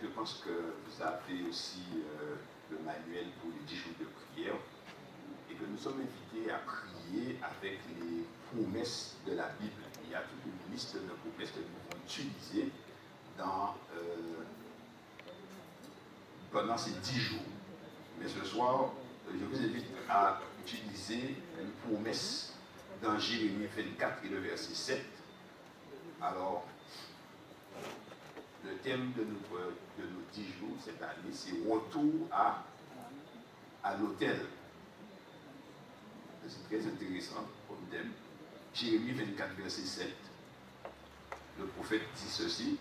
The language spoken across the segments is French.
je pense que vous avez aussi le manuel pour les 10 jours de prière et que nous sommes invités à prier avec les promesses de la Bible. Il y a toute une liste de promesses que nous pouvons utiliser pendant ces 10 jours. Mais ce soir, je vous invite à utiliser une promesse dans Jérémie 24 et le verset 7. Alors, le thème de nos 10 jours cette année, c'est retour à l'autel. C'est très intéressant comme thème. Jérémie 24, verset 7. Le prophète dit ceci.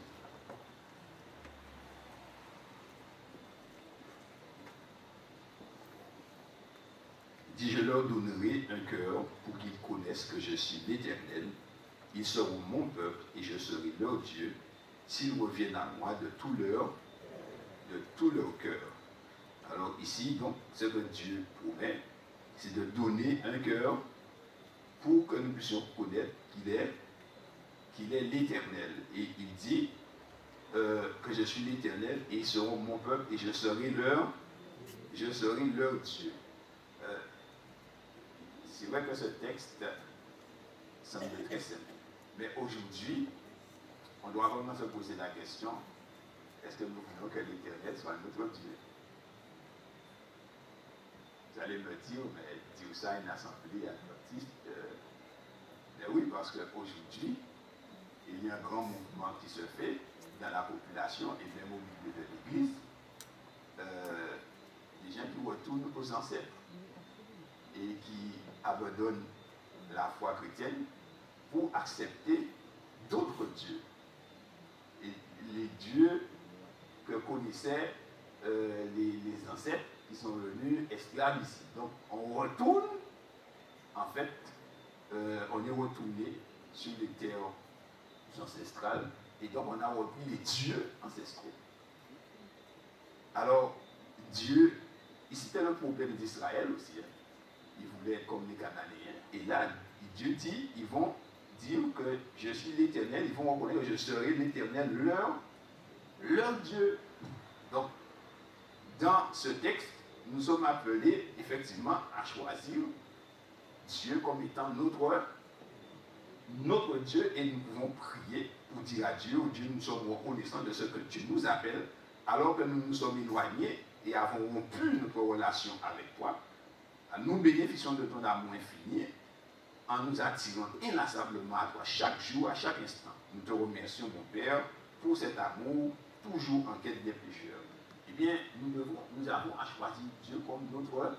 Il dit, je leur donnerai un cœur pour qu'ils connaissent que je suis l'Éternel. Ils seront mon peuple et je serai leur Dieu, s'ils reviennent à moi de tout leur cœur. Alors ici, donc, ce que Dieu promet, c'est de donner un cœur pour que nous puissions connaître qu'il est l'Éternel. Et il dit que je suis l'Éternel et ils seront mon peuple et je serai leur Dieu. C'est vrai que ce texte semble très simple. Mais aujourd'hui, on doit vraiment se poser la question, est-ce que nous voulons que l'Éternel soit notre Dieu? Vous allez me dire, mais dire ça à une assemblée adventiste, mais oui, parce qu'aujourd'hui, il y a un grand mouvement qui se fait dans la population et même au milieu de l'Église, des gens qui retournent aux ancêtres et qui abandonnent la foi chrétienne pour accepter d'autres dieux. Et les dieux que connaissaient les ancêtres qui sont venus esclaves ici. Donc on retourne, en fait, on est retourné sur les terres ancestrales et donc on a repris les dieux ancestraux. Alors, Dieu, ici c'était le problème d'Israël aussi, hein. Ils voulaient être comme les Cananéens. Et là, Dieu dit, ils vont dire que je suis l'Éternel, ils vont reconnaître que je serai l'Éternel, leur Dieu. Donc, dans ce texte, nous sommes appelés effectivement à choisir Dieu comme étant notre Dieu et nous pouvons prier pour dire à Dieu, oh Dieu, nous sommes reconnaissants de ce que tu nous appelles, alors que nous nous sommes éloignés et avons rompu notre relation avec toi. Nous bénéficions de ton amour infini en nous attirant inlassablement à toi chaque jour, à chaque instant. Nous te remercions, mon Père, pour cet amour toujours en quête des pécheurs. Eh bien, nous avons à choisir Dieu comme notre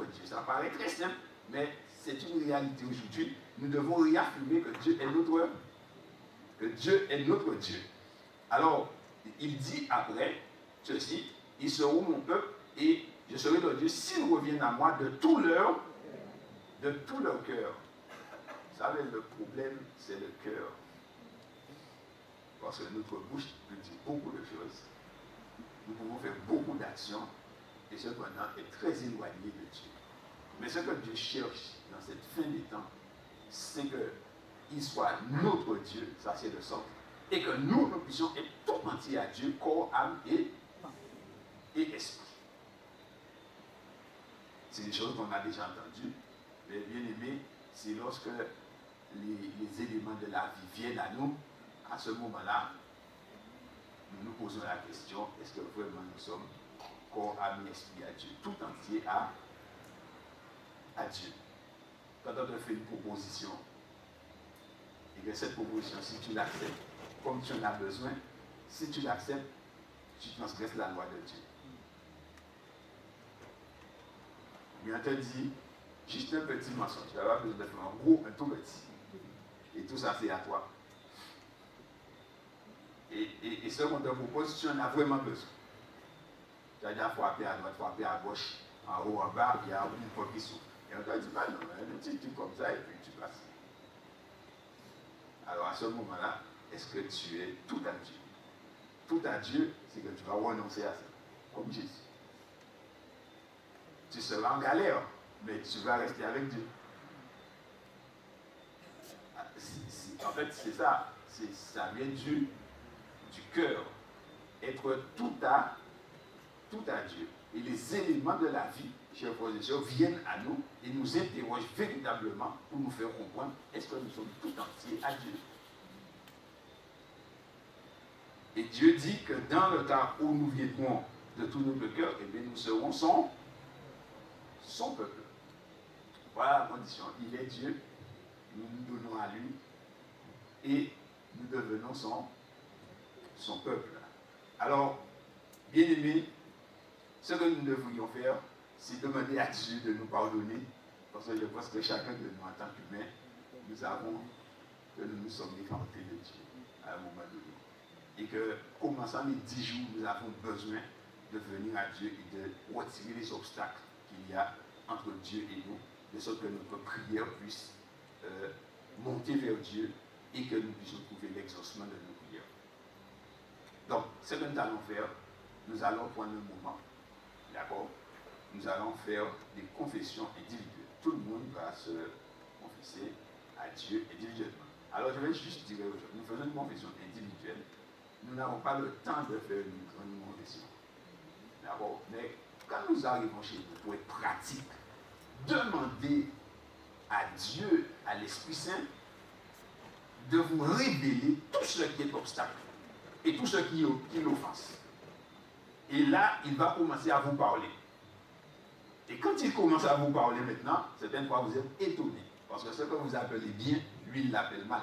Dieu. Ça paraît très simple, mais c'est une réalité aujourd'hui. Nous devons réaffirmer que Dieu est notre Dieu. Alors, il dit après ceci, ils seront mon peuple et je serai leur Dieu s'ils reviennent à moi de tout leur cœur. Vous savez, le problème, c'est le cœur. Parce que notre bouche peut dire beaucoup de choses. Nous pouvons faire beaucoup d'actions et cependant est très éloigné de Dieu. Mais ce que Dieu cherche dans cette fin des temps, c'est qu'il soit notre Dieu, ça c'est le centre, et que nous puissions être tout entiers à Dieu, corps, âme et esprit. C'est des choses qu'on a déjà entendues, mais bien aimé, c'est lorsque les éléments de la vie viennent à nous, à ce moment-là, nous nous posons la question, est-ce que vraiment nous sommes corps, âme et esprit à Dieu, tout entier à Dieu. Quand on te fait une proposition, et que cette proposition, si tu l'acceptes, comme tu en as besoin, si tu l'acceptes, tu transgresses la loi de Dieu. Mais on te dit, juste un petit mensonge, tu n'as pas besoin de faire un gros, un tout petit. Et tout ça, c'est à toi. Et ce qu'on te propose, tu en as vraiment besoin. Tu as déjà frappé à droite, frappé à gauche, en haut, en bas, il y a une porte qui s'ouvre. Et on te dit, bah non, un petit truc comme ça, et puis tu passes. Alors à ce moment-là, est-ce que tu es tout à Dieu? Tout à Dieu, c'est que tu vas renoncer à ça, comme Jésus. Tu seras en galère, mais tu vas rester avec Dieu. En fait, c'est ça. Ça vient du cœur. être tout à Dieu. Et les éléments de la vie, chers frères et sœurs, viennent à nous et nous interrogent véritablement pour nous faire comprendre est-ce que nous sommes tout entiers à Dieu. Et Dieu dit que dans le temps où nous viendrons de tout notre cœur, eh bien, nous serons son peuple. Voilà la condition. Il est Dieu, nous nous donnons à lui et nous devenons son peuple. Alors, bien aimés, ce que nous devrions faire, c'est demander à Dieu de nous pardonner, parce que je pense que chacun de nous, en tant qu'humain, nous avons que nous nous sommes écartés de Dieu à un moment donné. Et que, commençant les 10 jours, nous avons besoin de venir à Dieu et de retirer les obstacles qu'il y a entre Dieu et nous, de sorte que notre prière puisse monter vers Dieu et que nous puissions trouver l'exaucement de nos prières. Donc, ce que nous allons faire, nous allons prendre un moment, d'accord? Nous allons faire des confessions individuelles. Tout le monde va se confesser à Dieu individuellement. Alors, je vais juste dire aujourd'hui, nous faisons une confession individuelle. Nous n'avons pas le temps de faire une grande confession. D'accord? Mais quand nous arrivons chez nous, pour être pratique, demandez à Dieu, à l'Esprit Saint, de vous révéler tout ce qui est obstacle et tout ce qui l'offense. Et là, il va commencer à vous parler. Et quand il commence à vous parler maintenant, certaines fois vous êtes étonnés. Parce que ce que vous appelez bien, lui, il l'appelle mal.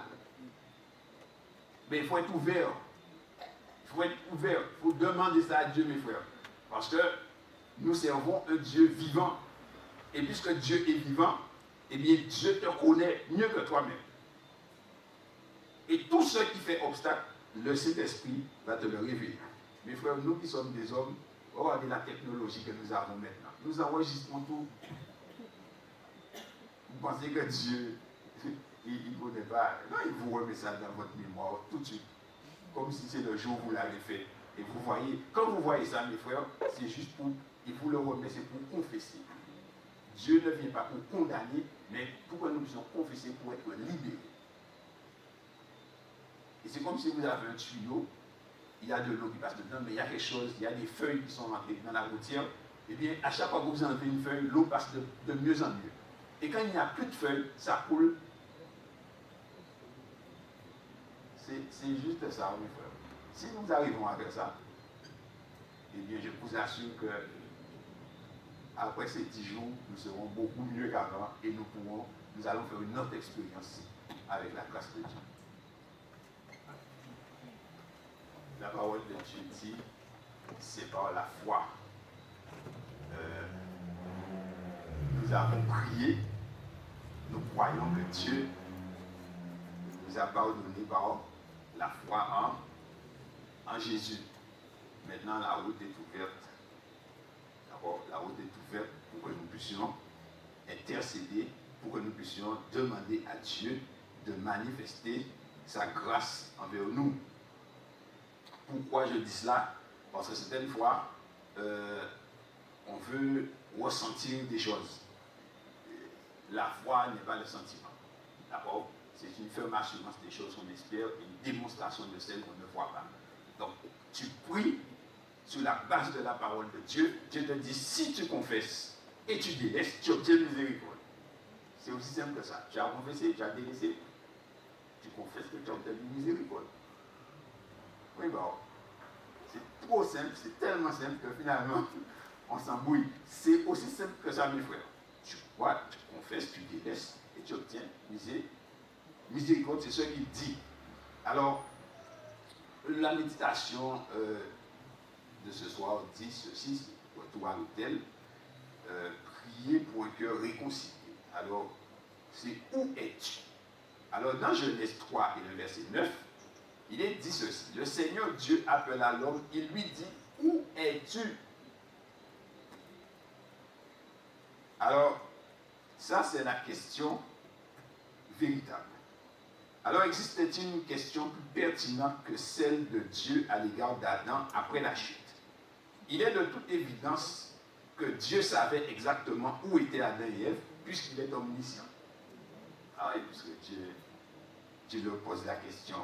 Mais il faut être ouvert. Il faut être ouvert. Il faut demander ça à Dieu, mes frères. Parce que nous servons un Dieu vivant. Et puisque Dieu est vivant, eh bien, Dieu te connaît mieux que toi-même. Et tout ce qui fait obstacle, le Saint-Esprit va te le révéler. Mes frères, nous qui sommes des hommes, regardez la technologie que nous avons maintenant. Nous enregistrons tout. Vous pensez que Dieu, il ne connaît pas. Non, il vous remet ça dans votre mémoire tout de suite. Comme si c'est le jour où vous l'avez fait. Et vous voyez, quand vous voyez ça, mes frères, c'est juste pour, il vous le remet, c'est pour confesser. Dieu ne vient pas pour condamner, mais pour que nous puissions confesser, pour être libérés. Et c'est comme si vous avez un tuyau, il y a de l'eau qui passe dedans, mais il y a quelque chose, il y a des feuilles qui sont rentrées dans la routière. Eh bien, à chaque fois que vous enlevez une feuille, l'eau passe de mieux en mieux. Et quand il n'y a plus de feuilles, ça coule. C'est juste ça, mes frères. Si nous arrivons à faire ça, eh bien, je vous assure que après ces 10 jours, nous serons beaucoup mieux qu'avant et nous allons faire une autre expérience avec la grâce de Dieu. La parole de Dieu dit, c'est par la foi. Nous avons prié, nous croyons que Dieu nous a pardonné par la foi en Jésus. Maintenant, la route est ouverte. D'abord, la route est ouverte pour que nous puissions intercéder, pour que nous puissions demander à Dieu de manifester sa grâce envers nous. Pourquoi je dis cela? Parce que certaines fois, on veut ressentir des choses. La foi n'est pas le sentiment. D'accord? C'est une ferme assurance des choses qu'on espère et une démonstration de celles qu'on ne voit pas. Donc, tu pries sur la base de la parole de Dieu. Dieu te dit, si tu confesses et tu délaisses, tu obtiens miséricorde. C'est aussi simple que ça. Tu as confessé, tu as délaissé, tu confesses que tu as obtenu miséricorde. Oui, bon, c'est trop simple, c'est tellement simple que finalement, on s'embrouille. C'est aussi simple que ça, mes frères. Tu crois, tu confesses, tu délaisses et tu obtiens miséricorde, c'est ce qu'il dit. Alors, la méditation de ce soir dit ceci, retour à l'autel, prier pour un cœur réconcilié. Alors, c'est où es-tu? Alors, dans Genèse 3 et le verset 9, il est dit ceci. Le Seigneur Dieu appela l'homme, il lui dit, où es-tu? Alors, ça c'est la question véritable. Alors, existe-t-il une question plus pertinente que celle de Dieu à l'égard d'Adam après la chute? Il est de toute évidence que Dieu savait exactement où étaient Adam et Ève, puisqu'il est omniscient. Ah oui, puisque Dieu leur pose la question.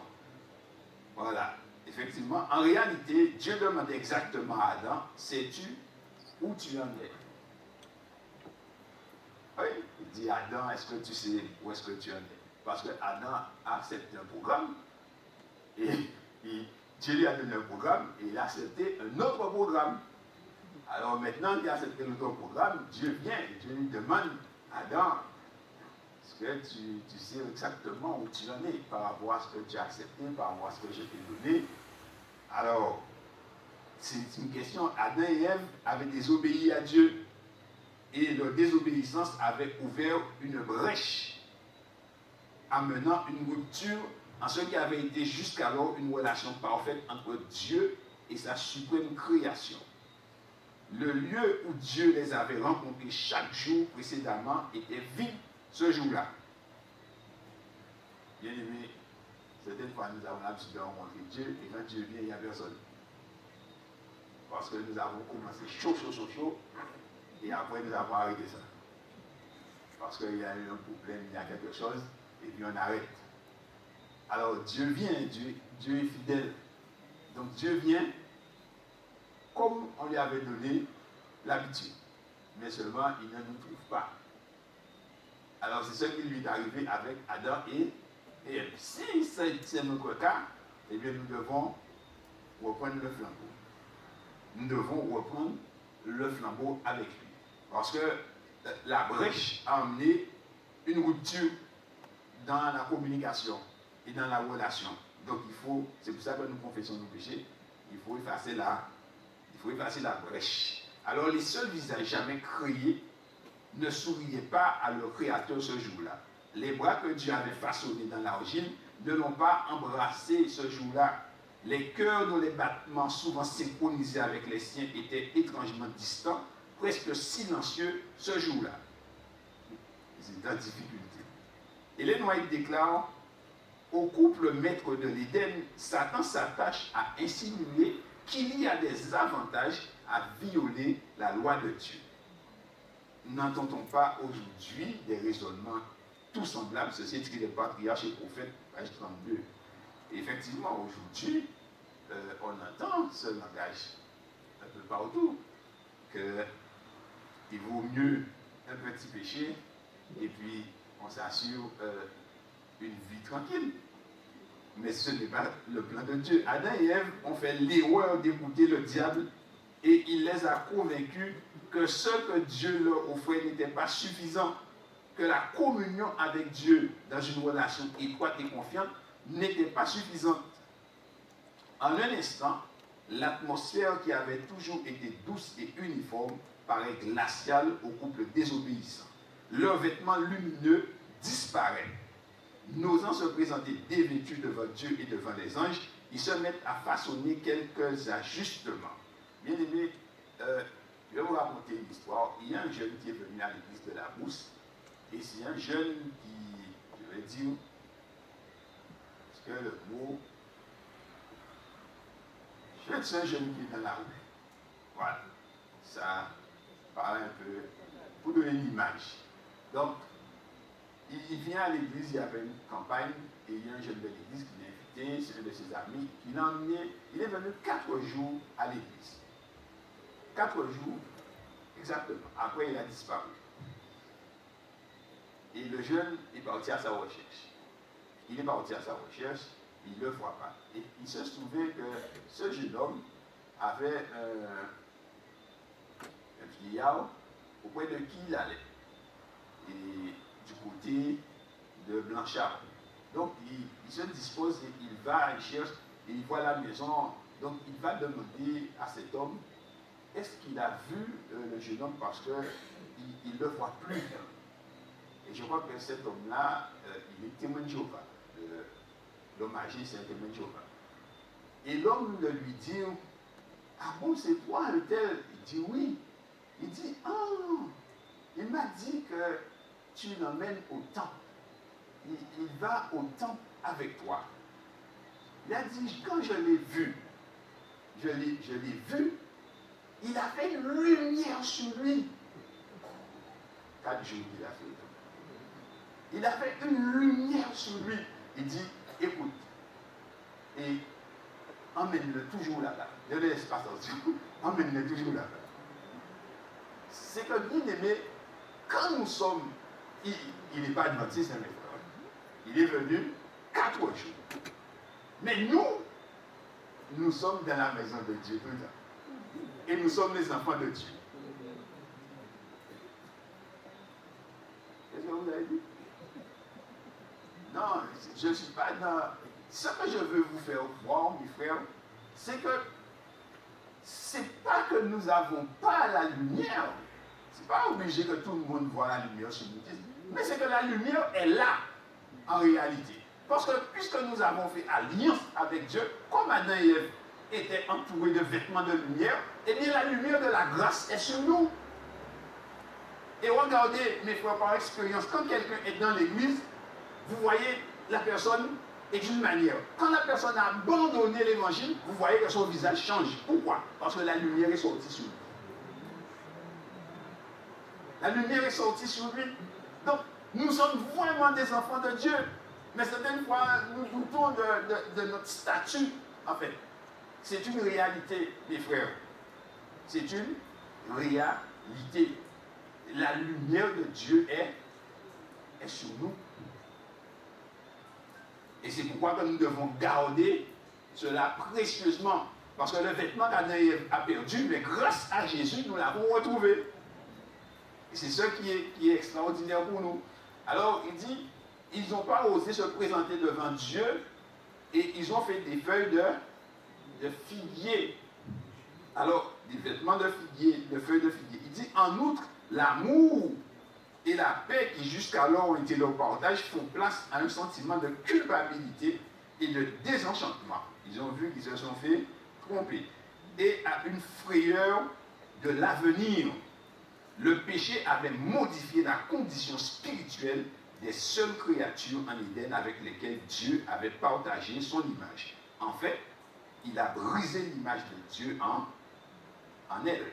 Voilà. Effectivement, en réalité, Dieu demande exactement à Adam, sais-tu où tu en es? Oui, il dit Adam, est-ce que tu sais où est-ce que tu en es? Parce que Adam a accepté un programme et Dieu lui a donné un programme et il a accepté un autre programme. Alors maintenant qu'il a accepté l'autre programme, Dieu vient et Dieu lui demande Adam, est-ce que tu sais exactement où tu en es par rapport à ce que tu as accepté, par rapport à ce que je t'ai donné? Alors, c'est une question. Adam et Ève avaient désobéi à Dieu et leur désobéissance avait ouvert une brèche amenant une rupture en ce qui avait été jusqu'alors une relation parfaite entre Dieu et sa suprême création. Le lieu où Dieu les avait rencontrés chaque jour précédemment était vide ce jour-là. Bien aimé, certaines fois nous avons l'habitude de rencontrer Dieu et quand Dieu vient, il n'y a personne. Parce que nous avons commencé chaud, et après nous avons arrêté ça. Parce qu'il y a eu un problème, il y a quelque chose, et puis on arrête. Alors Dieu vient, Dieu est fidèle. Donc Dieu vient comme on lui avait donné l'habitude. Mais seulement, il ne nous trouve pas. Alors c'est ce qui lui est arrivé avec Adam et Ève. Si c'est notre cas, eh bien nous devons reprendre le flambeau. Nous devons reprendre le flambeau avec lui. Parce que la brèche a amené une rupture dans la communication et dans la relation. Donc c'est pour ça que nous confessons nos péchés, il faut effacer la brèche. Alors les seuls visages jamais créés ne souriaient pas à leur créateur ce jour-là. Les bras que Dieu avait façonnés dans l'argile ne l'ont pas embrassé ce jour-là. Les cœurs dont les battements souvent synchronisés avec les siens étaient étrangement distants, presque silencieux ce jour-là. C'est en difficulté. Ellen White déclare, au couple maître de l'Éden, Satan s'attache à insinuer qu'il y a des avantages à violer la loi de Dieu. N'entend-on pas aujourd'hui des raisonnements tout semblables? Ceci est écrit des patriarches et prophètes, page 32. Et effectivement, aujourd'hui, on entend ce langage un peu partout, qu'il vaut mieux un petit péché et puis on s'assure une vie tranquille. Mais ce n'est pas le plan de Dieu. Adam et Ève ont fait l'erreur d'écouter le diable et il les a convaincus que ce que Dieu leur offrait n'était pas suffisant, que la communion avec Dieu dans une relation étroite et confiante n'était pas suffisante. En un instant, l'atmosphère qui avait toujours été douce et uniforme paraît glaciale au couple désobéissant. Leur vêtement lumineux disparaît. N'osant se présenter dévêtus devant Dieu et devant les anges, ils se mettent à façonner quelques ajustements. Bien aimé, je vais vous raconter une histoire. Il y a un jeune qui est venu à l'église de la Brousse, et c'est un jeune qui, je vais dire, parce que le mot, c'est un jeune qui est dans la rue. Voilà, ça parle un peu, pour donner une image. Donc, il vient à l'église, il y avait une campagne, et il y a un jeune de l'église qui l'a invité, c'est un de ses amis, qui l'a emmené, il est venu 4 jours à l'église. 4 jours, exactement. Après, il a disparu. Et le jeune est parti à sa recherche. Il est parti à sa recherche, il ne le voit pas. Et il se trouvait que ce jeune homme avait un vieillard auprès de qui il allait. Et du côté de Blanchard. Donc il se dispose et il va, il cherche, et il voit la maison. Donc il va demander à cet homme, est-ce qu'il a vu le jeune homme parce qu'il ne le voit plus. Et je crois que cet homme-là, il est témoin de Jéhovah. L'homme âgé, c'est un témoin de Jéhovah. Et l'homme lui dit, ah bon, c'est toi un tel? Il dit oui. Il dit, ah, il m'a dit que tu l'emmènes au temple. Il va au temple avec toi. Il a dit, quand je l'ai vu, il avait une lumière sur lui. 4 jours qu'il a fait. Il avait une lumière sur lui. Il dit, écoute, et emmène-le toujours là-bas. Ne le laisse pas sortir. Emmène-le toujours là-bas. C'est que bien aimé, quand nous sommes, il n'est pas adventiste, hein, mes frères. Il est venu 4 jours. Mais nous sommes dans la maison de Dieu tout le temps. Et nous sommes les enfants de Dieu. Qu'est-ce que vous avez dit? Non, je ne suis pas dans... Ce que je veux vous faire voir, mes frères, c'est que c'est pas que nous n'avons pas la lumière. C'est pas obligé que tout le monde voit la lumière sur nous. Mais c'est que la lumière est là, en réalité. Parce que puisque nous avons fait alliance avec Dieu, comme Adam et Ève étaient entourés de vêtements de lumière, eh bien la lumière de la grâce est sur nous. Et regardez, mes frères, par expérience, quand quelqu'un est dans l'église, vous voyez la personne est d'une manière. Quand la personne a abandonné l'évangile, vous voyez que son visage change. Pourquoi? Parce que la lumière est sortie sur lui. La lumière est sortie sur lui. Donc, nous sommes vraiment des enfants de Dieu. Mais certaines fois, nous doutons de notre statut, en fait. C'est une réalité, mes frères. C'est une réalité. La lumière de Dieu est sur nous. Et c'est pourquoi que nous devons garder cela précieusement. Parce que le vêtement qu'Adam et Ève a perdu, mais grâce à Jésus, nous l'avons retrouvé. Et c'est ce qui est extraordinaire pour nous. Alors, il dit, ils n'ont pas osé se présenter devant Dieu et ils ont fait des feuilles de figuier. Alors, des vêtements de figuier, de feuilles de figuier. Il dit, en outre, l'amour et la paix qui jusqu'alors ont été leur partage font place à un sentiment de culpabilité et de désenchantement. Ils ont vu qu'ils se sont fait tromper. Et à une frayeur de l'avenir. Le péché avait modifié la condition spirituelle des seules créatures en Éden avec lesquelles Dieu avait partagé son image. En fait, il a brisé l'image de Dieu en elle.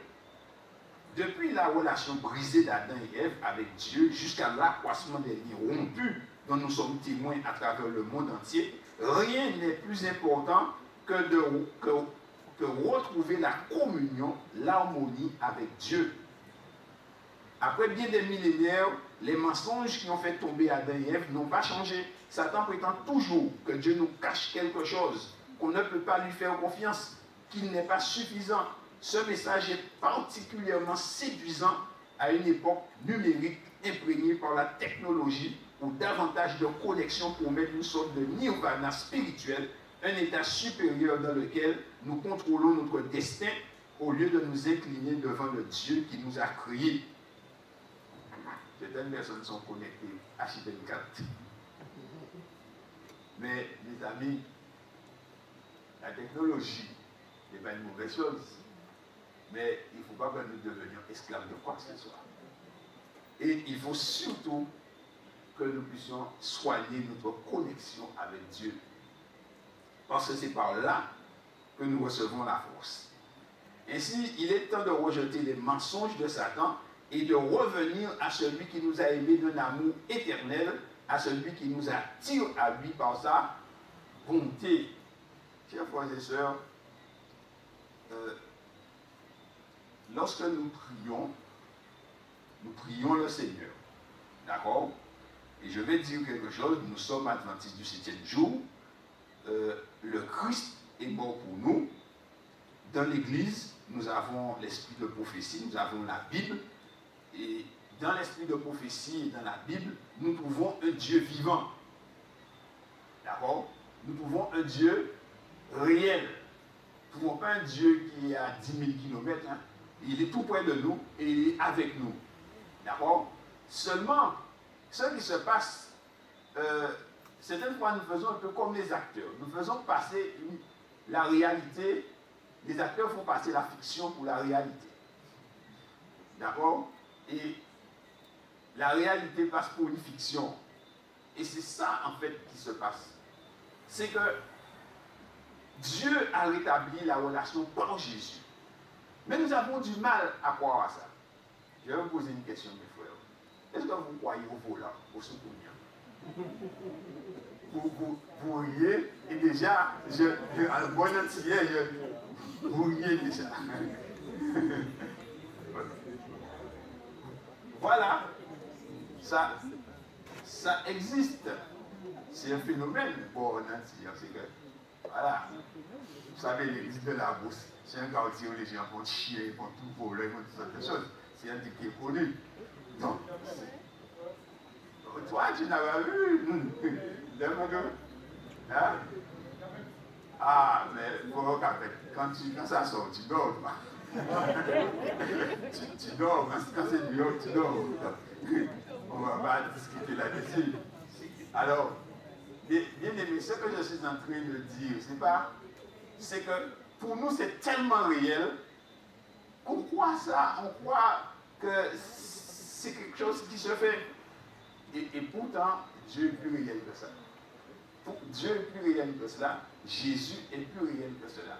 Depuis la relation brisée d'Adam et Ève avec Dieu jusqu'à l'accroissement des liens rompus dont nous sommes témoins à travers le monde entier, rien n'est plus important que retrouver la communion, l'harmonie avec Dieu. Après bien des millénaires, les mensonges qui ont fait tomber Adam et Ève n'ont pas changé. Satan prétend toujours que Dieu nous cache quelque chose, qu'on ne peut pas lui faire confiance, qu'il n'est pas suffisant. Ce message est particulièrement séduisant à une époque numérique imprégnée par la technologie où davantage de connexions promettent une sorte de nirvana spirituel, un état supérieur dans lequel nous contrôlons notre destin au lieu de nous incliner devant le Dieu qui nous a créés. Certaines personnes sont connectées H24. Mais, mes amis, la technologie n'est pas une mauvaise chose. Mais il ne faut pas que nous devenions esclaves de quoi que ce soit. Et il faut surtout que nous puissions soigner notre connexion avec Dieu. Parce que c'est par là que nous recevons la force. Ainsi, il est temps de rejeter les mensonges de Satan et de revenir à celui qui nous a aimés d'un amour éternel, à celui qui nous attire à lui par sa bonté. Chers frères et sœurs, lorsque nous prions le Seigneur. D'accord? Et je vais dire quelque chose, nous sommes adventistes du 7e jour. Le Christ est mort pour nous. Dans l'Église, nous avons l'esprit de prophétie, nous avons la Bible. Et dans l'esprit de prophétie et dans la Bible, nous trouvons un Dieu vivant. D'accord? Nous trouvons un Dieu réel. Nous ne trouvons pas un Dieu qui est à 10 000 km. Hein. Il est tout près de nous et il est avec nous. D'accord? Seulement, ce qui se passe, certaines fois nous faisons un peu comme les acteurs. Nous faisons passer la réalité, les acteurs font passer la fiction pour la réalité. D'accord? Et la réalité passe pour une fiction. Et c'est ça en fait qui se passe. C'est que Dieu a rétabli la relation par Jésus. Mais nous avons du mal à croire à ça. Je vais vous poser une question, mes frères. Est-ce que vous croyez au volant, au souvenir? vous riez, et déjà, à bon antillais, vous riez déjà. Voilà, ça existe. C'est un phénomène pour un antillais. C'est que, voilà, vous savez, l'église de la Bourse, c'est un quartier où les gens font chier, ils font tout voler, ils font toutes sortes de choses. C'est un type qui est connu. Donc, toi, tu n'as pas vu. Hein? Ah, mais quand ça sort, tu dors. tu dors, quand c'est dehors, tu dors. On ne va pas discuter là-dessus. Alors, bien aimé, ce que je suis en train de dire, c'est que pour nous, c'est tellement réel qu'on croit ça, on croit que c'est quelque chose qui se fait. Et pourtant, Dieu est plus réel que ça. Dieu est plus réel que cela. Jésus est plus réel que cela.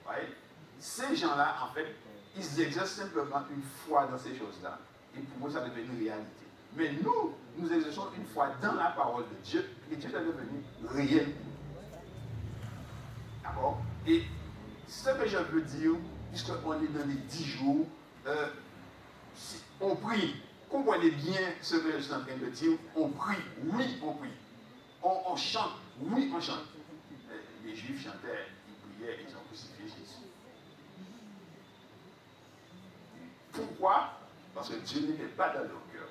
Voyez? Ces gens-là, en fait, ils exercent simplement une foi dans ces choses-là. Et pour eux, ça devient une réalité. Mais nous exerçons une foi dans la parole de Dieu. Et Dieu est devenu réel. D'accord? Et ce que je veux dire, puisqu'on est dans les 10 jours, on prie. Comprenez bien ce que je suis en train de dire. On prie. Oui, on prie. On chante. Oui, on chante. Les Juifs chantaient, ils priaient, ils ont crucifié Jésus. Pourquoi? Parce que Dieu n'était pas dans leur cœur.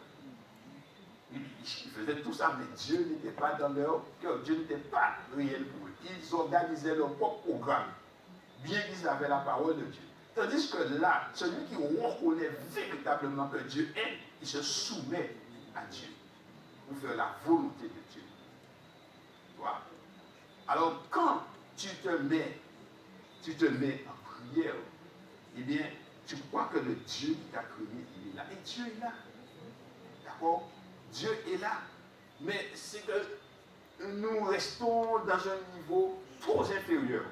Ils faisaient tout ça, mais Dieu n'était pas dans leur cœur. Dieu n'était pas réel pour eux. Ils organisaient leur propre programme, bien qu'ils avaient la parole de Dieu. Tandis que là, celui qui reconnaît véritablement que Dieu est, il se soumet à Dieu pour faire la volonté de Dieu. Voilà. Alors, quand tu te mets en prière, eh bien, tu crois que le Dieu qui t'a créé, il est là. Et Dieu est là. D'accord? Dieu est là. Mais c'est que nous restons dans un niveau trop inférieur.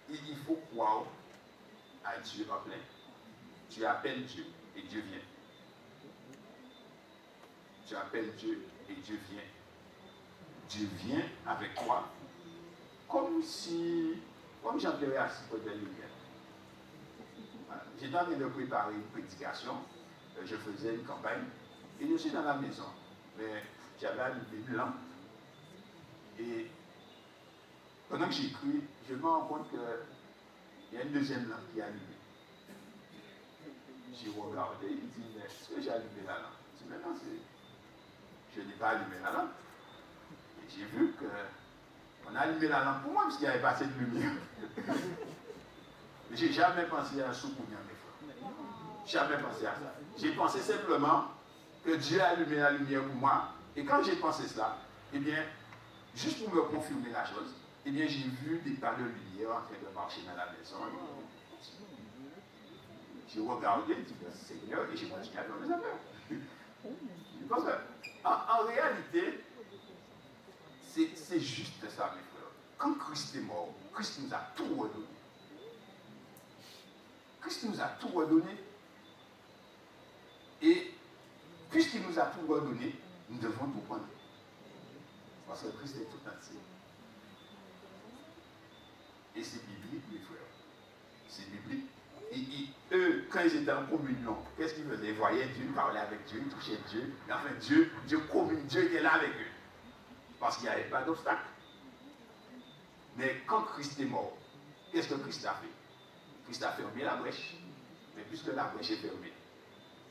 Il faut croire à Dieu en plein. Tu appelles Dieu et Dieu vient. Tu appelles Dieu et Dieu vient. Dieu vient avec toi comme j'entrais assis pour des lumières. J'étais en train de préparer une prédication, je faisais une campagne, et je suis dans la maison, mais j'avais allumé une lampe, et pendant que j'écris, je me rends compte qu'il y a une deuxième lampe qui est allumée. J'ai regardé, il dit, mais est-ce que j'ai allumé la lampe? Je dis, mais non, je n'ai pas allumé la lampe. Et j'ai vu qu'on a allumé la lampe pour moi, parce qu'il n'y avait pas assez de lumière. Mais je n'ai jamais pensé à un souvenir, mes frères. Jamais pensé à ça. J'ai pensé simplement que Dieu a allumé la lumière pour moi. Et quand j'ai pensé cela, eh bien, juste pour me confirmer la chose, eh bien, j'ai vu des tas de lumière en train de marcher dans la maison. J'ai regardé, j'ai dit, Seigneur, et j'ai continué à faire mes affaires. Parce qu'en réalité, c'est juste ça, mes frères. Quand Christ est mort, Christ nous a tout redonné. Christ nous a tout redonné. Et puisqu'il nous a tout redonné, nous devons tout prendre. Parce que Christ est tout entier. Et c'est biblique, mes frères. C'est biblique. Et eux, quand ils étaient en communion, qu'est-ce qu'ils faisaient? Ils voyaient Dieu, ils parlaient avec Dieu, ils touchaient Dieu. Et enfin, Dieu était là avec eux. Parce qu'il n'y avait pas d'obstacle. Mais quand Christ est mort, qu'est-ce que Christ a fait? Christ a fermé la brèche. Mais puisque la brèche est fermée,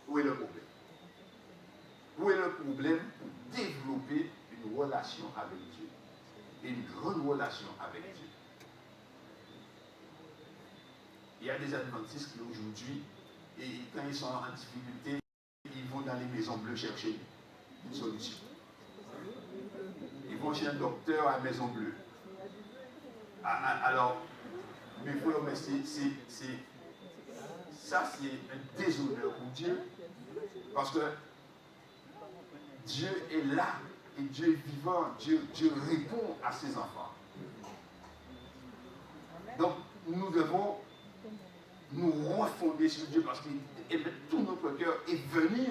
où est le problème? Où est le problème pour développer une relation avec Dieu? Et une grande relation avec Dieu. Il y a des adventistes qui aujourd'hui, et quand ils sont en difficulté, ils vont dans les maisons bleues chercher une solution. Ils vont chez un docteur à la maison bleue. Alors, mes frères, mais ça c'est un déshonneur pour Dieu. Parce que Dieu est là et Dieu est vivant. Dieu répond à ses enfants. Donc, nous devons nous refonder sur Dieu parce qu'il aime tout notre cœur et venir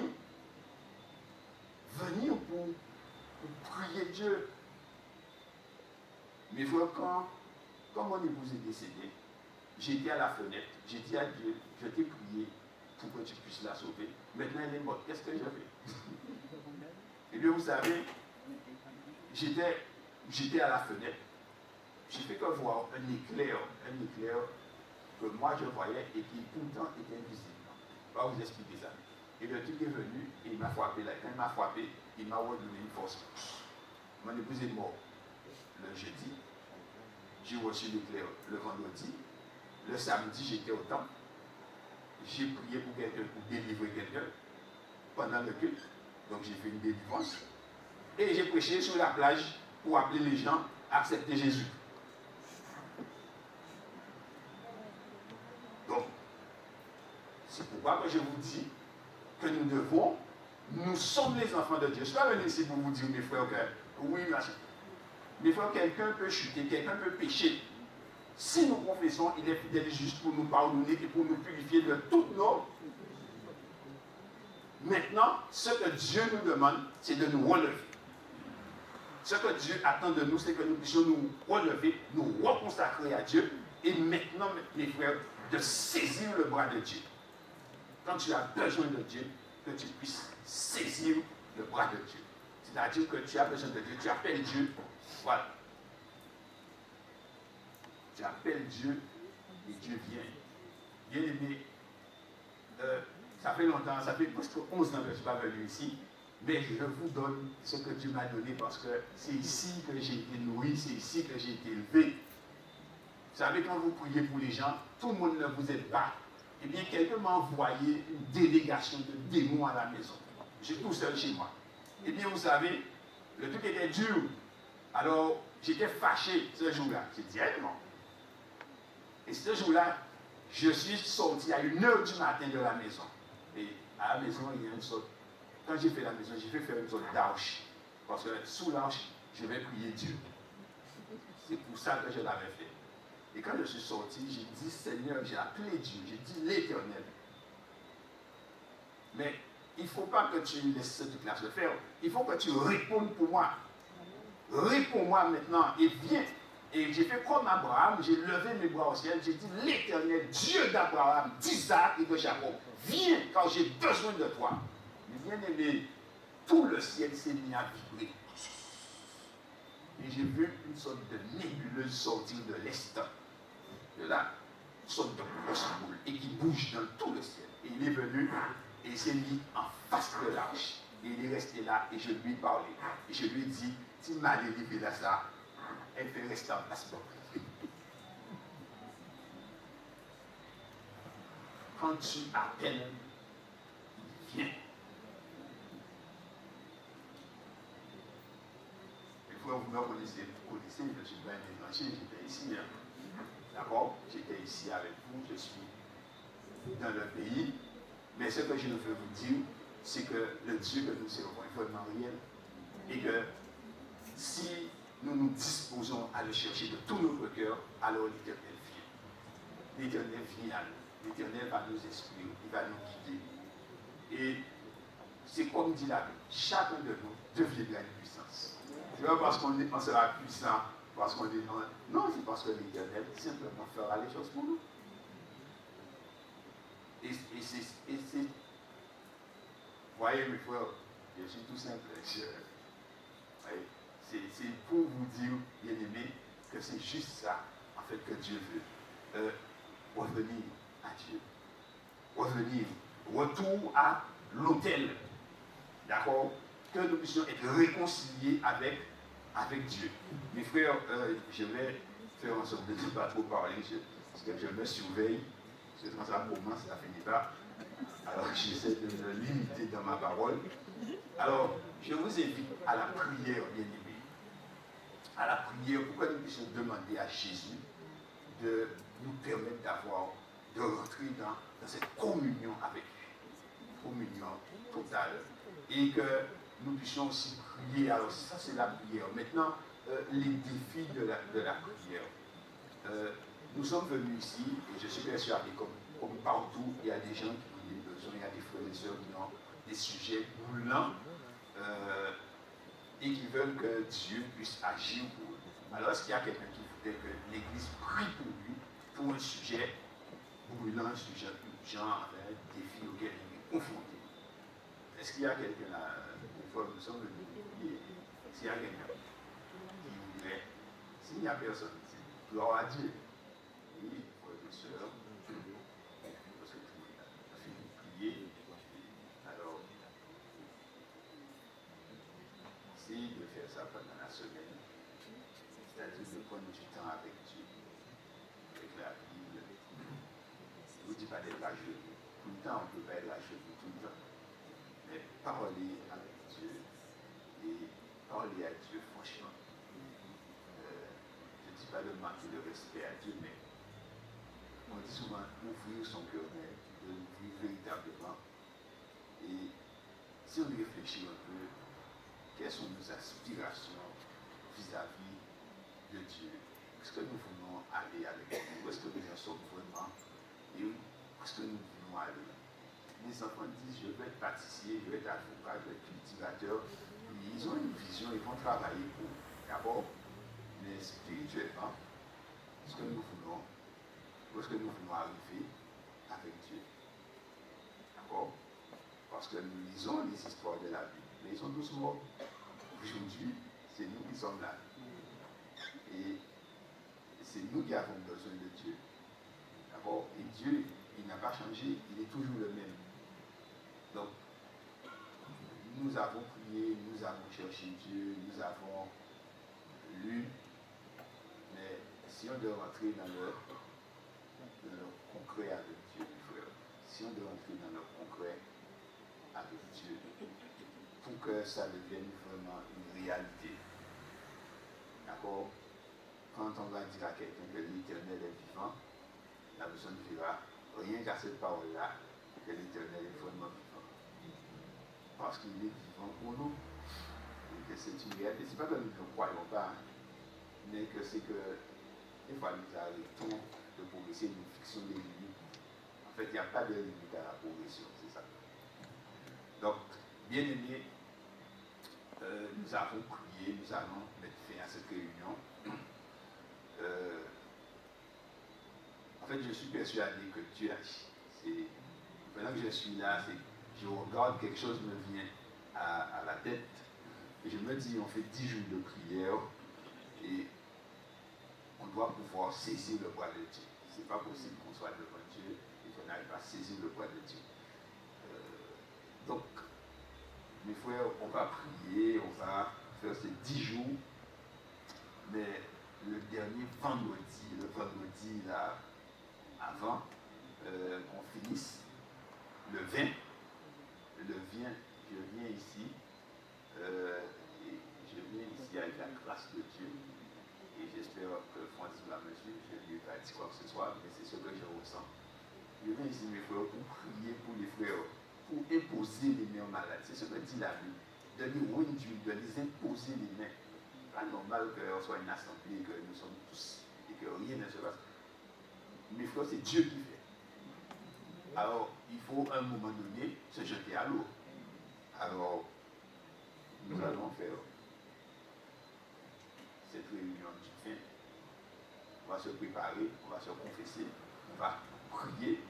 prier Dieu. Mes frères, quand mon épouse est décédée, j'étais à la fenêtre, j'ai dit à Dieu, je t'ai prié pour que tu puisses la sauver. Maintenant, elle est morte. Qu'est-ce que je fais? Eh bien, vous savez, j'étais à la fenêtre. J'ai fait que voir un éclair que moi je voyais et qui pourtant était invisible. Je vais vous expliquer ça. Et le type est venu et il m'a frappé là. Quand il m'a frappé, il m'a redonné une force. Mon épouse est morte le jeudi. J'ai reçu l'éclair le vendredi. Le samedi, j'étais au temple. J'ai prié pour quelqu'un, pour délivrer quelqu'un pendant le culte. Donc j'ai fait une délivrance. Et j'ai prêché sur la plage pour appeler les gens à accepter Jésus. Donc, c'est pourquoi je vous dis que nous sommes les enfants de Dieu. Je suis pas venu ici pour vous dire, mes frères, que oui, mes frères, quelqu'un peut chuter, quelqu'un peut pécher. Si nous confessons, il est fidèle et juste pour nous pardonner et pour nous purifier de toutes nos. Maintenant, ce que Dieu nous demande, c'est de nous relever. Ce que Dieu attend de nous, c'est que nous puissions nous relever, nous reconsacrer à Dieu, et maintenant, mes frères, de saisir le bras de Dieu. Quand tu as besoin de Dieu, que tu puisses saisir le bras de Dieu. C'est-à-dire que tu as besoin de Dieu, tu appelles Dieu, voilà. Tu appelles Dieu et Dieu vient. Bien aimé, ça fait longtemps, ça fait presque 11 ans que je ne suis pas venu ici, mais je vous donne ce que Dieu m'a donné parce que c'est ici que j'ai été nourri, c'est ici que j'ai été élevé. Vous savez, quand vous priez pour les gens, tout le monde ne vous aide pas. Eh bien, quelqu'un m'a envoyé une délégation de démons à la maison. J'étais tout seul chez moi. Eh bien, vous savez, le truc était dur. Alors, j'étais fâché ce jour-là. J'ai dit, non. Et ce jour-là, je suis sorti à 1h du matin de la maison. Et à la maison, il y a une sorte. Quand j'ai fait la maison, j'ai fait faire une sorte d'arche. Parce que sous l'arche, je vais prier Dieu. C'est pour ça que je l'avais fait. Et quand je suis sorti, j'ai dit Seigneur, j'ai appelé Dieu, j'ai dit l'Éternel. Mais il ne faut pas que tu laisses cette classe le faire. Il faut que tu répondes pour moi. Réponds-moi maintenant et viens. Et j'ai fait comme Abraham, j'ai levé mes bras au ciel, j'ai dit l'Éternel, Dieu d'Abraham, d'Isaac et de Jacob, viens car j'ai besoin de toi. Mais bien aimé, tout le ciel s'est mis à vibrer. Et j'ai vu une sorte de nébuleuse sortir de l'est. De là, une sorte de grosse boule et qui bouge dans tout le ciel. Et il est venu et il s'est mis en face de l'arche. Et il est resté là et je lui ai parlé. Et je lui ai dit, tu m'as délivré là ça, elle fait rester en place. Quand tu appelles, il vient. Il faut que vous me connaissez, je suis bien étranger, j'étais ici. Hein. D'accord? J'étais ici avec vous, je suis dans le pays. Mais ce que je veux vous dire, c'est que le Dieu que nous servons est vraiment réel. Et que si nous nous disposons à le chercher de tout notre cœur, alors l'Éternel vient. L'Éternel vient à nous. L'Éternel va nous inspirer, il va nous guider. Et c'est comme dit la Bible, chacun de nous deviendra une puissance. C'est pas parce qu'on sera puissant, parce qu'on est... Non, c'est parce que l'Éternel simplement fera les choses pour nous. Et c'est... Voyez mes frères, je suis tout simple. C'est pour vous dire, bien aimé, que c'est juste ça, en fait, que Dieu veut. Revenir à Dieu. Revenir. Retour à l'autel. D'accord? Que nous puissions être réconciliés avec Dieu. Mes frères, je vais faire en sorte de ne pas trop parler, parce que je me surveille. Parce que quand ça commence, ça finit pas. Alors j'essaie de me limiter dans ma parole. Alors, je vous invite à la prière, bien aimé. À la prière, pour que nous puissions demander à Jésus de nous permettre de rentrer dans cette communion avec lui. Communion totale. Et que nous puissions aussi prier. Alors ça, c'est la prière. Maintenant, les défis de la prière. Nous sommes venus ici, et je suis persuadé, comme partout, il y a des gens qui ont des besoins, il y a des frères et sœurs qui ont des sujets brûlants. et qui veulent que Dieu puisse agir pour eux. Alors, est-ce qu'il y a quelqu'un qui voudrait que l'Église prie pour lui, pour un sujet brûlant, un sujet urgent, un défi auquel il est confronté? Est-ce qu'il y a quelqu'un là? Nous sommes venus prier. S'il y a quelqu'un qui voudrait, s'il n'y a personne, gloire à Dieu. Oui, frères et sœurs, parce que tout le monde a fini de prier. Alors, essayez de faire ça pendant la semaine, c'est-à-dire de prendre du temps avec Dieu, avec la Bible. Je ne vous dis pas d'être à genoux. Tout le temps, on ne peut pas être à genoux tout le temps. Mais parler avec Dieu et parler à Dieu franchement. Je ne dis pas de manquer de respect à Dieu, mais on dit souvent ouvrir son cœur, mais de l'ouvrir véritablement. Et si on réfléchit un peu, quelles sont nos aspirations vis-à-vis de Dieu? Où est-ce que nous voulons aller avec lui? Où est-ce que nous en sommes vraiment? Et où est-ce que nous voulons aller? Les enfants disent, je vais être pâtissier, je vais être avocat, je vais être cultivateur. Et ils ont une vision, ils vont travailler pour d'abord, mais spirituellement, ce que nous voulons, où est-ce que nous voulons arriver avec Dieu? D'accord? Parce que nous lisons les histoires de la Bible, mais ils sont tous morts. Aujourd'hui, c'est nous qui sommes là. Et c'est nous qui avons besoin de Dieu. D'accord? Et Dieu, il n'a pas changé, il est toujours le même. Donc, nous avons prié, nous avons cherché Dieu, nous avons lu, mais si on doit rentrer dans le concret avec Dieu, frère, si on doit rentrer dans le concret avec Dieu, pour que ça devienne vraiment une réalité, d'accord? Quand on va dire à quelqu'un que l'Éternel est vivant, la personne dira, rien qu'à cette parole-là, que l'Éternel est vraiment vivant. Parce qu'il est vivant pour nous. Et que c'est une réalité. Ce n'est pas que nous ne croyons pas, mais que c'est que des fois nous arrêtons de progresser, nous fixons des limites. En fait, il n'y a pas de limite à la progression, c'est ça. Donc, bien aimés, nous avons prié, nous allons mettre fin à cette réunion. En fait, je suis persuadé que Dieu agit. Pendant que je suis là, je regarde, quelque chose me vient à la tête. Et je me dis, on fait 10 jours de prière et on doit pouvoir saisir le bras de Dieu. Ce n'est pas possible qu'on soit devant Dieu et qu'on n'arrive pas à saisir le bras de Dieu. Donc, mes frères, on va prier, on va faire ces 10 jours, mais le dernier vendredi, le vendredi là, avant qu'on finisse, le 20, je viens ici, et je viens ici avec la grâce de Dieu, et j'espère que Francis va me suivre, je ne lui ai pas dit quoi que ce soit, mais c'est ce que je ressens. Je viens ici, mes frères, pour prier pour les frères, pour imposer les mains aux malades. C'est ce que dit la Bible. De les d'huile, de les imposer les mains. Pas normal qu'on soit une assemblée, que nous sommes tous, et que rien ne se passe. Mes frères, c'est Dieu qui fait. Alors, il faut à un moment donné se jeter à l'eau. Alors, nous allons faire cette réunion du fin. On va se préparer, on va se confesser, on va prier.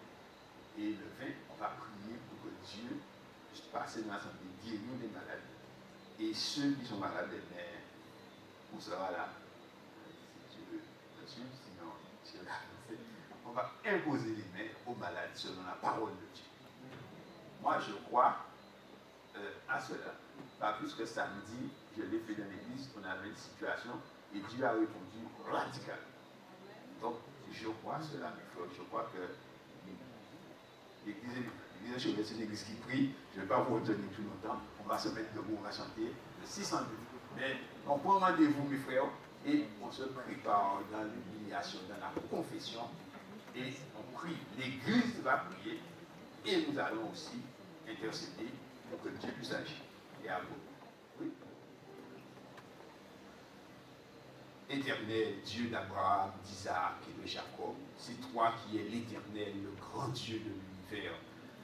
Et le 20, on va prier pour que Dieu puisse passer dans l'assemblée, guérir les malades. Et ceux qui sont malades, mais on sera là. Si tu veux me suivre, sinon, on va imposer les mains aux malades selon la parole de Dieu. Moi, je crois à cela. Pas plus que samedi, je l'ai fait dans l'église, on avait une situation et Dieu a répondu radicalement. Donc, je crois à cela, mes frères. Je crois que l'église, c'est une église qui prie. Je ne vais pas vous retenir tout longtemps. On va se mettre debout, on va chanter le 602. Mais on prend rendez-vous, mes frères, et on se prépare dans l'humiliation, dans la confession. Et on prie. L'église va prier. Et nous allons aussi intercéder pour que Dieu puisse agir. Et à vous. Oui. Éternel, Dieu d'Abraham, d'Isaac et de Jacob, c'est toi qui es l'Éternel, le grand Dieu de l'univers.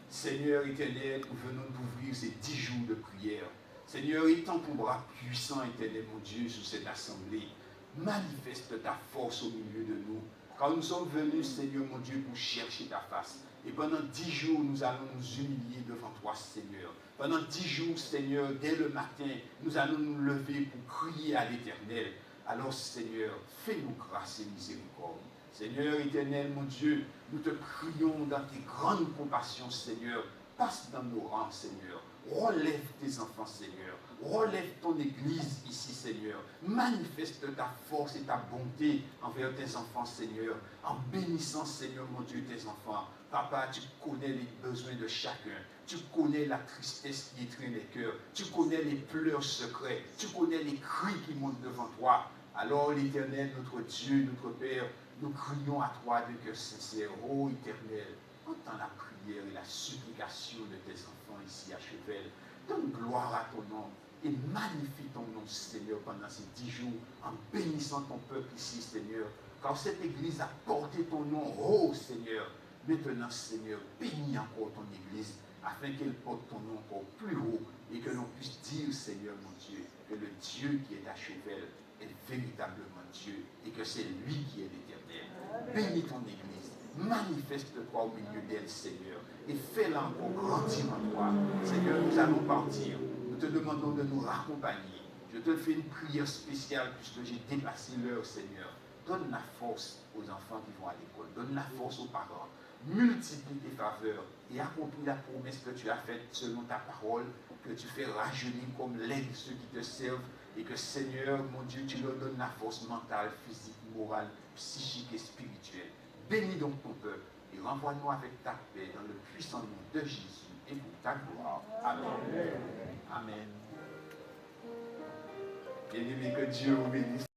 Seigneur éternel, nous venons d'ouvrir ces 10 jours de prière. Seigneur, étends ton bras puissant, éternel, mon Dieu, sur cette assemblée. Manifeste ta force au milieu de nous. Car nous sommes venus, Seigneur, mon Dieu, pour chercher ta face. Et pendant 10 jours, nous allons nous humilier devant toi, Seigneur. Pendant 10 jours, Seigneur, dès le matin, nous allons nous lever pour crier à l'Éternel. Alors, Seigneur, fais-nous grâce et miséricorde. Seigneur éternel, mon Dieu, nous te prions dans tes grandes compassions, Seigneur. Passe dans nos rangs, Seigneur. Relève tes enfants, Seigneur. Relève ton Église ici, Seigneur. Manifeste ta force et ta bonté envers tes enfants, Seigneur. En bénissant, Seigneur, mon Dieu, tes enfants. Papa, tu connais les besoins de chacun. Tu connais la tristesse qui étreint les cœurs. Tu connais les pleurs secrets. Tu connais les cris qui montent devant toi. Alors, l'Éternel, notre Dieu, notre Père, nous crions à toi de cœur sincère. Ô Éternel, entends la prière et la supplication de tes enfants ici à Chevel. Donne gloire à ton nom et magnifie ton nom, Seigneur, pendant ces 10 jours, en bénissant ton peuple ici, Seigneur. Car cette Église a porté ton nom, ô Seigneur. Maintenant, Seigneur, bénis encore ton Église, afin qu'elle porte ton nom encore plus haut, et que l'on puisse dire, Seigneur mon Dieu, que le Dieu qui est à Chevel est véritablement Dieu, et que c'est lui qui est l'Éternel. Bénis ton Église, manifeste-toi au milieu d'elle, Seigneur, et fais-la encore grandir en toi. Seigneur, nous allons partir. Nous te demandons de nous raccompagner. Je te fais une prière spéciale puisque j'ai dépassé l'heure, Seigneur. Donne la force aux enfants qui vont à l'école. Donne la force aux parents. Multiplie tes faveurs et accomplis la promesse que tu as faite selon ta parole, que tu fais rajeunir comme l'aigle ceux qui te servent, et que, Seigneur, mon Dieu, tu leur donnes la force mentale, physique, morale, psychique et spirituelle. Bénis donc ton peuple et renvoie-nous avec ta paix dans le puissant nom de Jésus et pour ta gloire. Amen. Amen. Bien-aimé, que Dieu vous bénisse.